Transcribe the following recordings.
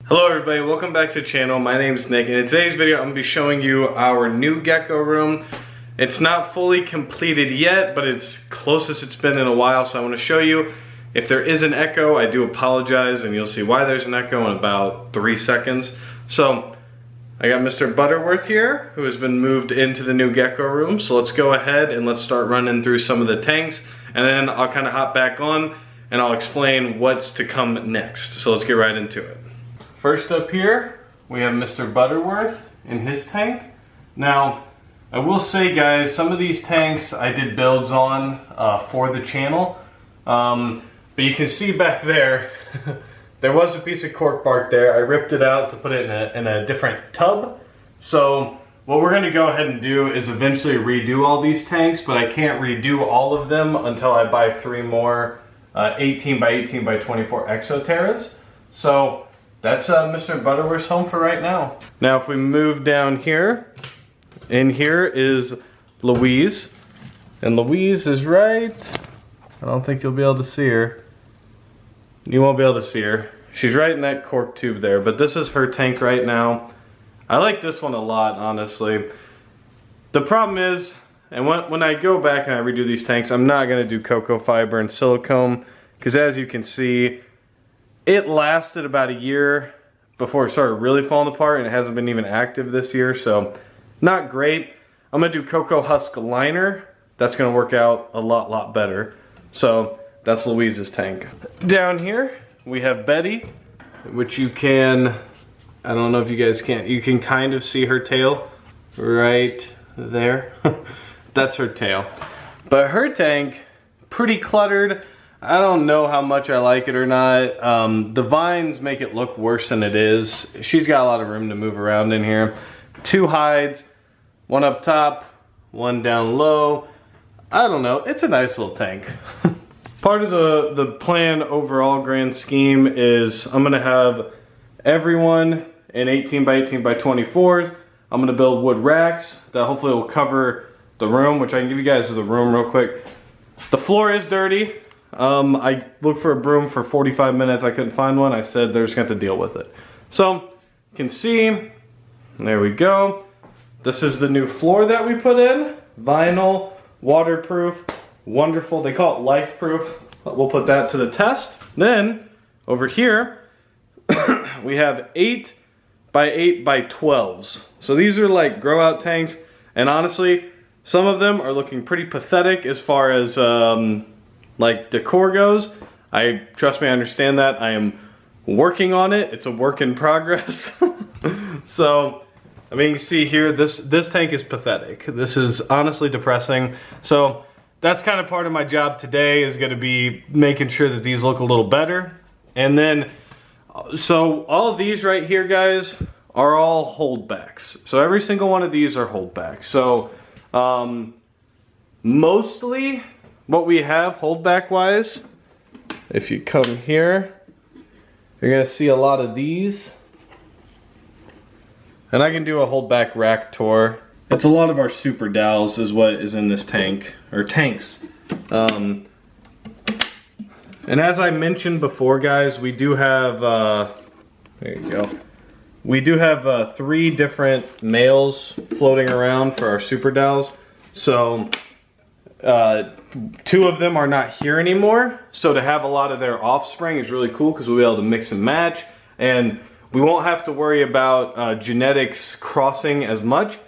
Hello everybody, welcome back to the channel. My name is Nick, and in today's video I'm going to be showing you our new gecko room. It's not fully completed yet, but it's closest it's been in a while, so I want to show you. If there is an echo, I do apologize, and you'll see why there's an echo in about 3 seconds. So, I got Mr. Butterworth here, who has been moved into the new gecko room, so let's go ahead and let's start running through some of the tanks, and then I'll kind of hop back on, and I'll explain what's to come next. So let's get right into it. First up here, we have Mr. Butterworth in his tank. Now, I will say guys, some of these tanks I did builds on for the channel. But you can see back there, there was a piece of cork bark there. I ripped it out to put it in a different tub. So what we're gonna go ahead and do is eventually redo all these tanks, but I can't redo all of them until I buy 3 more 18 by 18 by 24 Exoterras. So that's Mr. Butterworth's home for right now. Now if we move down here, in here is Louise. And Louise is right, I don't think you'll be able to see her. You won't be able to see her. She's right in that cork tube there, but this is her tank right now. I like this one a lot, honestly. The problem is, and when I go back and I redo these tanks, I'm not gonna do cocoa fiber and silicone, because as you can see, it lasted about a year before it started really falling apart, and it hasn't been even active this year, so not great. I'm gonna do cocoa husk liner. That's gonna work out a lot better. So that's Louise's tank. Down here, we have Betty, which you can, I don't know if you guys can, you can kind of see her tail right there. That's her tail. But her tank, pretty cluttered. I don't know how much I like it or not. The vines make it look worse than it is. She's got a lot of room to move around in here. 2 hides, 1 up top, 1 down low. I don't know, it's a nice little tank. Part of the plan overall grand scheme is I'm gonna have everyone in 18 by 18 by 24s. I'm gonna build wood racks that hopefully will cover the room, which I can give you guys the room real quick. The floor is dirty. I looked for a broom for 45 minutes. I couldn't find one. I said they're just going to have to deal with it. So, you can see, there we go. This is the new floor that we put in. Vinyl, waterproof, wonderful. They call it life-proof. We'll put that to the test. Then, over here, we have 8 by 8 by 12s. So these are like grow out tanks. And honestly, some of them are looking pretty pathetic as far as like decor goes. Trust me, I understand that. I am working on it. It's a work in progress. So, I mean, you can see here, this tank is pathetic. This is honestly depressing. So, that's kind of part of my job today, is gonna be making sure that these look a little better. And then, so all of these right here, guys, are all holdbacks. So every single one of these are holdbacks. So, mostly, what we have holdback wise, if you come here, you're gonna see a lot of these. And I can do a holdback rack tour. It's a lot of our super dowels is what is in this tank, or tanks. And as I mentioned before guys, we do have, there you go. We do have 3 different males floating around for our super dowels. So, 2 of them are not here anymore, so to have a lot of their offspring is really cool because we'll be able to mix and match, and we won't have to worry about genetics crossing as much,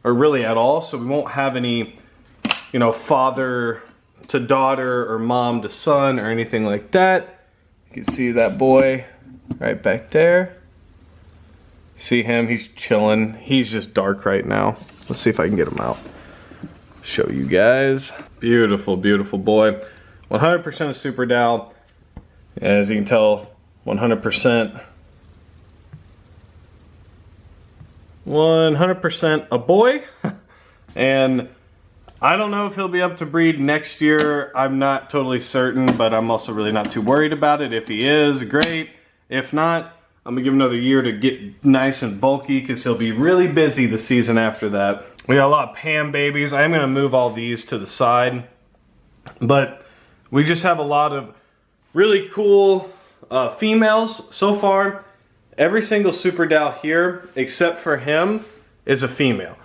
or really at all. So we won't have any, you know, father to daughter or mom to son or anything like that. You can see that boy right back there. See him? He's chilling. He's just dark right now. Let's see if I can get him out. Show you guys. Beautiful, beautiful boy. 100% super dowel. As you can tell, 100%. 100% a boy. And I don't know if he'll be up to breed next year. I'm not totally certain, but I'm also really not too worried about it. If he is, great. If not, I'm gonna give him another year to get nice and bulky, because he'll be really busy the season after that. We got a lot of Pam babies. I am going to move all these to the side. But we just have a lot of really cool females so far. every single super Dow here, except for him, is a female.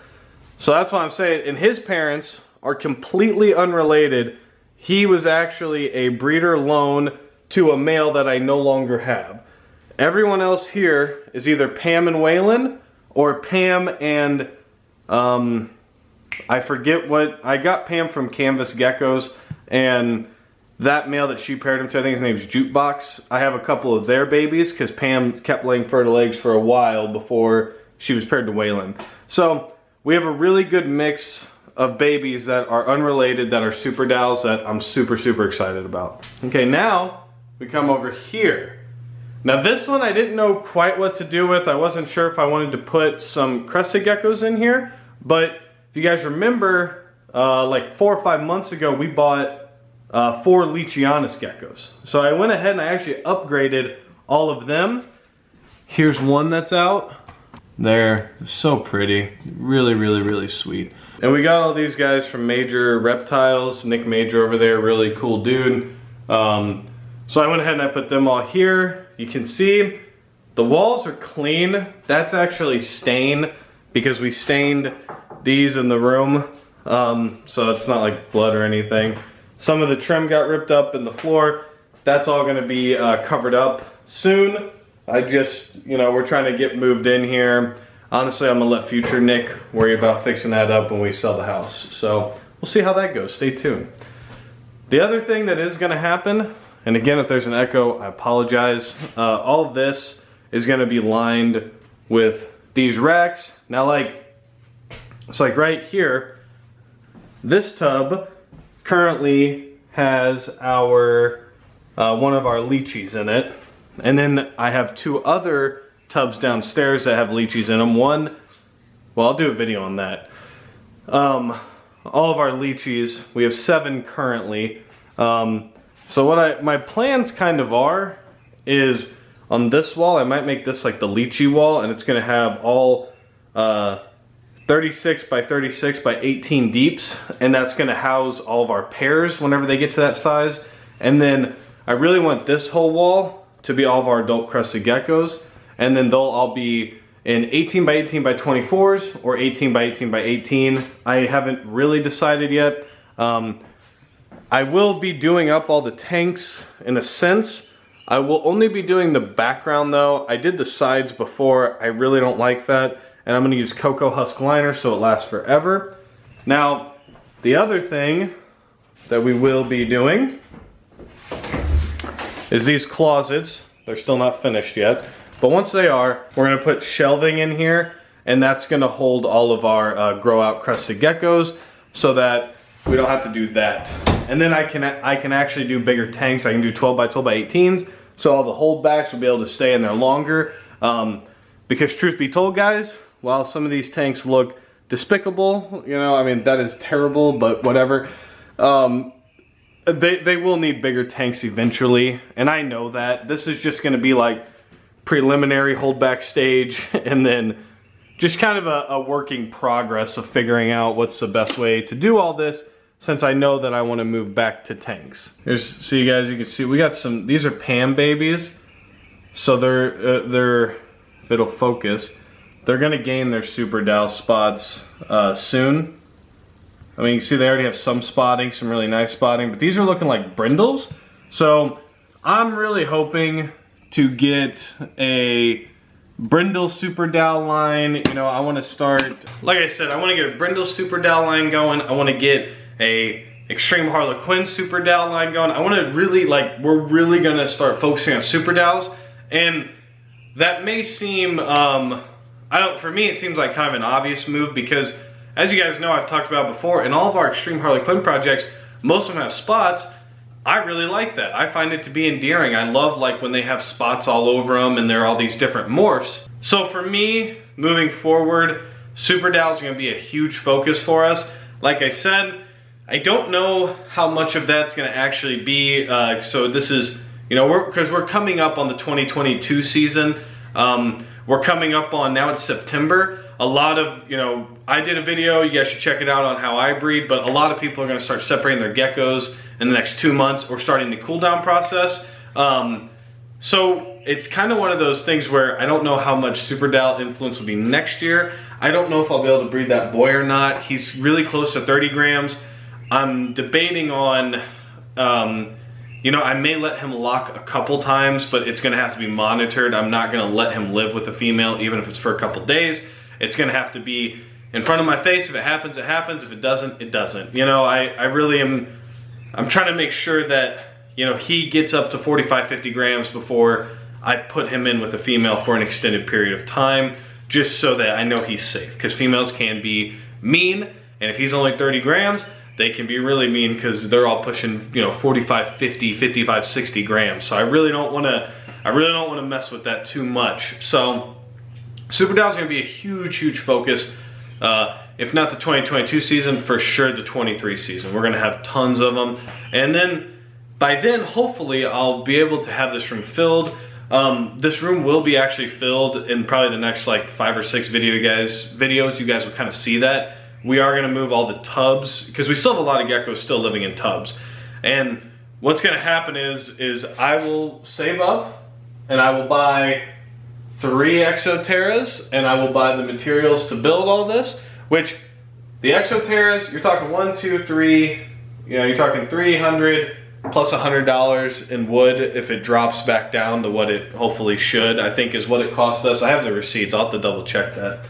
So that's why I'm saying, and his parents are completely unrelated. He was actually a breeder loan to a male that I no longer have. Everyone else here is either Pam and Waylon, or Pam and, I forget what, I got Pam from Canvas Geckos, and that male that she paired him to, I think his name's Jukebox. I have a couple of their babies because Pam kept laying fertile eggs for a while before she was paired to Waylon. So we have a really good mix of babies that are unrelated, that are super Dows, that I'm super excited about. Okay, now we come over here. Now this one I didn't know quite what to do with. I wasn't sure if I wanted to put some Crested Geckos in here, but if you guys remember, like 4 or 5 months ago, we bought 4 Leachianus geckos. So I went ahead and I actually upgraded all of them. Here's one that's out. They're so pretty. Really sweet. And we got all these guys from Major Reptiles. Nick Major over there, really cool dude. So I went ahead and I put them all here. You can see the walls are clean. That's actually stain because we stained these in the room. So it's not like blood or anything. Some of the trim got ripped up in the floor. That's all gonna be covered up soon. I just, you know, we're trying to get moved in here. Honestly, I'm gonna let future Nick worry about fixing that up when we sell the house. So we'll see how that goes, stay tuned. The other thing that is gonna happen, and again, if there's an echo, I apologize. All this is gonna be lined with these racks. Now it's like right here, this tub currently has our one of our Leachies in it, and then I have 2 other tubs downstairs that have Leachies in them. One, well, I'll do a video on that. All of our Leachies, we have 7 currently. So what my plans kind of are is on this wall, I might make this like the Leachie wall, and it's gonna have all 36 by 36 by 18 deeps, and that's gonna house all of our pairs whenever they get to that size. And then I really want this whole wall to be all of our adult Crested Geckos, and then they'll all be in 18 by 18 by 24s or 18 by 18 by 18. I haven't really decided yet. I will be doing up all the tanks in a sense. I will only be doing the background though. I did the sides before. I really don't like that. And I'm gonna use cocoa husk liner so it lasts forever. Now, the other thing that we will be doing is these closets. They're still not finished yet, but once they are, we're gonna put shelving in here, and that's gonna hold all of our grow out Crested Geckos so that we don't have to do that. And then I can actually do bigger tanks. I can do 12 by 12 by 18s, so all the holdbacks will be able to stay in there longer. Because truth be told, guys, while some of these tanks look despicable, you know, I mean, that is terrible, but whatever. They will need bigger tanks eventually, and I know that. This is just gonna be like preliminary holdback stage, and then just kind of a working progress of figuring out what's the best way to do all this, since I know that I wanna move back to tanks. So you guys, you can see, we got some, these are Pam babies. So they're, if it'll focus, they're gonna gain their super Dow spots soon. I mean, you can see they already have some spotting, some really nice spotting, but these are looking like brindles. So I'm really hoping to get a brindle super Dow line. You know, I wanna start, like I said, I wanna get a brindle super Dow line going. I wanna get a extreme Harlequin super Dow line going. I wanna really, like, we're really gonna start focusing on super Dows. And that may seem, for me it seems like kind of an obvious move, because as you guys know, I've talked about before, in all of our extreme Harlequin projects, most of them have spots. I really like that. I find it to be endearing. I love like when they have spots all over them and they're all these different morphs. So for me, moving forward, super Dow is gonna be a huge focus for us. Like I said, I don't know how much of that's gonna actually be, so this is, you know, because we're coming up on the 2022 season. We're coming up on, now it's September. A lot of, you know, I did a video, you guys should check it out on how I breed, but a lot of people are gonna start separating their geckos in the next 2 months or starting the cool down process. So it's kind of one of those things where I don't know how much Super Dal influence will be next year. I don't know if I'll be able to breed that boy or not. He's really close to 30 grams. I'm debating on, you know, I may let him lock a couple times, but it's gonna have to be monitored. I'm not gonna let him live with a female, even if it's for a couple days. It's gonna have to be in front of my face. If it happens, it happens. If it doesn't, it doesn't. You know, I really am, I'm trying to make sure that, you know, he gets up to 45, 50 grams before I put him in with a female for an extended period of time, just so that I know he's safe. Because females can be mean, and if he's only 30 grams, they can be really mean because they're all pushing, you know, 45, 50, 55, 60 grams. So I really don't want to mess with that too much. So Super Dal is going to be a huge, huge focus. If not the 2022 season, for sure the 23 season. We're going to have tons of them. And then by then, hopefully, I'll be able to have this room filled. This room will be actually filled in probably the next like 5 or 6 videos. You guys will kind of see that. We are gonna move all the tubs because we still have a lot of geckos still living in tubs. And what's gonna happen is I will save up and I will buy 3 Exoterras and I will buy the materials to build all this, which the Exoterras, you're talking 1, 2, 3, you know, you're talking 300 plus $100 in wood if it drops back down to what it hopefully should, I think is what it cost us. I have the receipts, I'll have to double check that.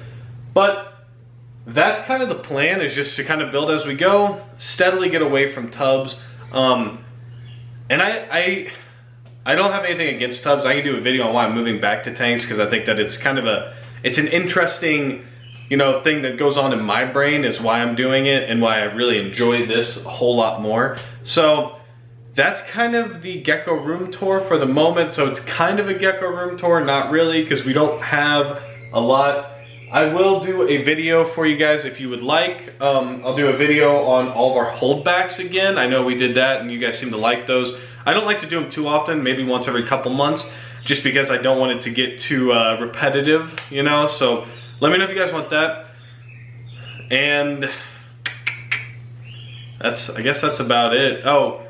But that's kind of the plan, is just to kind of build as we go, steadily get away from tubs. And I don't have anything against tubs. I can do a video on why I'm moving back to tanks because I think that it's kind of it's an interesting, you know, thing that goes on in my brain is why I'm doing it and why I really enjoy this a whole lot more. So that's kind of the gecko room tour for the moment. So it's kind of a gecko room tour, not really, because we don't have a lot. I will do a video for you guys if you would like. I'll do a video on all of our holdbacks again. I know we did that and you guys seem to like those. I don't like to do them too often, maybe once every couple months, just because I don't want it to get too repetitive, you know? So let me know if you guys want that. And I guess that's about it. Oh,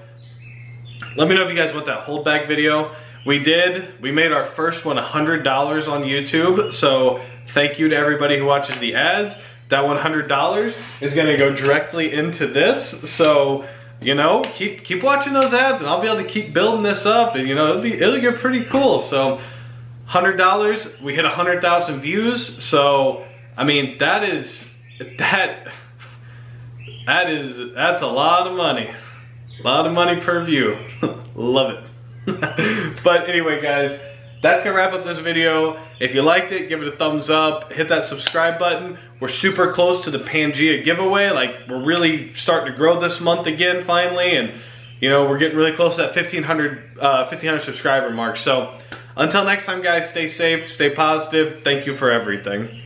let me know if you guys want that holdback video. We made our first one $100 on YouTube, so thank you to everybody who watches the ads. That $100 is gonna go directly into this, so, you know, keep watching those ads and I'll be able to keep building this up, and, you know, it'll get pretty cool. So $100, we hit 100,000 views, so, I mean, that's a lot of money. A lot of money per view. Love it. But anyway, guys, that's gonna wrap up this video. If you liked it, give it a thumbs up, hit that subscribe button. We're super close to the Pangea giveaway. Like, we're really starting to grow this month again, finally, and, you know, we're getting really close to that 1,500 subscriber mark. So until next time, guys, stay safe, stay positive. Thank you for everything.